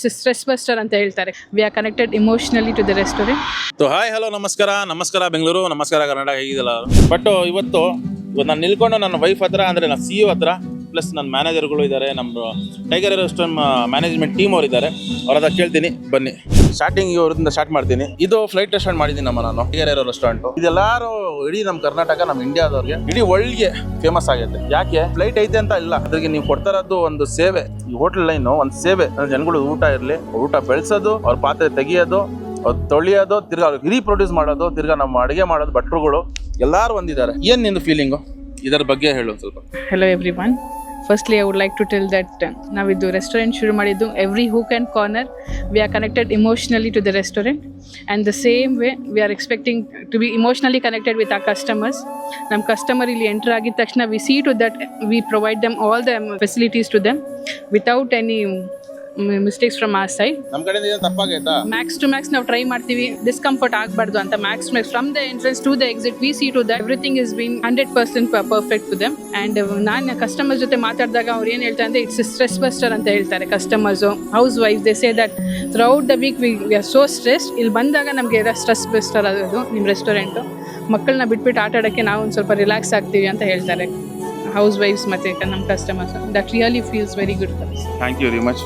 It's stress buster ಅಂತ ಹೇಳ್ತಾರೆ. We are connected emotionally to the restaurant. Hi hello ನಮಸ್ಕಾರ ಬೆಂಗಳೂರು, ನಮಸ್ಕಾರ ಕರ್ನಾಟಕ, ಹೇಗಿದೆಲ್ಲ. ಬಟ್ ಇವತ್ತು ನಾನು ನಿಲ್ಕೊಂಡು ನನ್ನ ವೈಫ್ ಹತ್ರ, ಅಂದರೆ ನನ್ನ CEO ಹತ್ರ, ಪ್ಲಸ್ ನನ್ನ ಮ್ಯಾನೇಜರ್ಗಳು ಇದ್ದಾರೆ, ನಮ್ಮ ಟೈಗರ್ ರೆಸ್ಟೋರೆಂಟ್ ಮ್ಯಾನೇಜ್ಮೆಂಟ್ ಟೀಮ್ ಅವರು ಇದ್ದಾರೆ. ಅವ್ರ ಹತ್ರ ಕೇಳ್ತೀನಿ, ಬನ್ನಿ. ಸ್ಟಾರ್ಟಿಂಗ್ ಇವ್ರಿಂದ ಸ್ಟಾರ್ಟ್ ಮಾಡ್ತೀನಿ. ಇದು ಫ್ಲೈಟ್ ರೆಸ್ಟೋರೆಂಟ್ ಮಾಡಿದ್ದೀನಿ ನಾನು, ಟೈಗರ್ ರೆಸ್ಟೋರೆಂಟ್. ಇದೆಲ್ಲರೂ ಇಡೀ ನಮ್ಮ ಕರ್ನಾಟಕ, ನಮ್ಮ ಇಂಡಿಯಾದವ್ರಿಗೆ, ಇಡೀ ವರ್ಲ್ಡ್ಗೆ ಫೇಮಸ್ ಆಗೈತೆ. ಯಾಕೆ? ಫ್ಲೈಟ್ ಐತೆ ಅಂತ ಇಲ್ಲ, ಅದ್ರಿಗೆ ನೀವು ಕೊಡ್ತಾ ಇರೋದು ಒಂದು ಸೇವೆ. ಈ ಹೋಟೆಲ್ ಲೈನ್ ಒಂದು ಸೇವೆ. ಜನಗಳು ಊಟ ಇರಲಿ, ಊಟ ಬೆಳೆಸೋದು, ಅವ್ರ ಪಾತ್ರೆ ತೆಗಿಯೋದು, ತೊಳಿಯೋದು, ತಿರ್ಗಾ ರೀಪ್ರೊಡ್ಯೂಸ್ ಮಾಡೋದು, ತಿರ್ಗಾ ನಮ್ಮ ಅಡುಗೆ ಮಾಡೋದು, ಭಟ್ರುಗಳು ಎಲ್ಲರೂ ಒಂದಿದ್ದಾರೆ. ಏನ್ ನಿಂದು ಫೀಲಿಂಗು ಇದರ ಬಗ್ಗೆ ಹೇಳು ಸ್ವಲ್ಪ. Hello everyone. Firstly, I would like to tell that ನಾವಿದು ರೆಸ್ಟೋರೆಂಟ್ ಶುರು ಮಾಡಿದ್ದು every hook and corner we are connected emotionally to the restaurant, and the same way we are expecting to be emotionally connected with our customers. ನಮ್ಮ customer ಇಲ್ಲಿ enter ಆಗಿದ ತಕ್ಷಣ we see to that we provide them all the facilities to them without any mistakes from our side. ನಮ್ಮ ಕಡೆಯಿಂದ ಏನು ತಪ್ಪಾಗೈತಾ? Max to max ನಾವು try ಮಾಡ್ತೀವಿ, ಡಿಸ್ಕಂಫರ್ಟ್ ಆಗಬಾರ್ದು ಅಂತ. Max to max from the entrance to the exit we see to that everything is been 100% perfect to them. And ನಾನು customers ಜೊತೆ ಮಾತಾಡಿದಾಗ ಅವ್ರು ಏನು ಹೇಳ್ತಾರೆ ಅಂದರೆ ಇಟ್ಸ್ ಸ್ಟ್ರೆಸ್ ಬಸ್ಟರ್ ಅಂತ ಹೇಳ್ತಾರೆ. Customers, housewife, they say that throughout the week we are so stressed. ಇಲ್ಲಿ ಬಂದಾಗ ನಮಗೆ ಸ್ಟ್ರೆಸ್ ಬಸ್ಟರ್ ಆಗೋದು ನಿಮ್ಮ ರೆಸ್ಟೋರೆಂಟು. ಮಕ್ಕಳನ್ನ ಬಿಟ್ಬಿಟ್ಟು ಆಟ ಆಡೋಕ್ಕೆ ನಾವು ಒಂದು ಸ್ವಲ್ಪ ರಿಲ್ಯಾಕ್ಸ್ ಆಗ್ತೀವಿ ಅಂತ ಹೇಳ್ತಾರೆ ಹೌಸ್ ವೈಫ್ಸ್ ಮತ್ತು ನಮ್ಮ customers. That really feels very good for us. Thank you very much.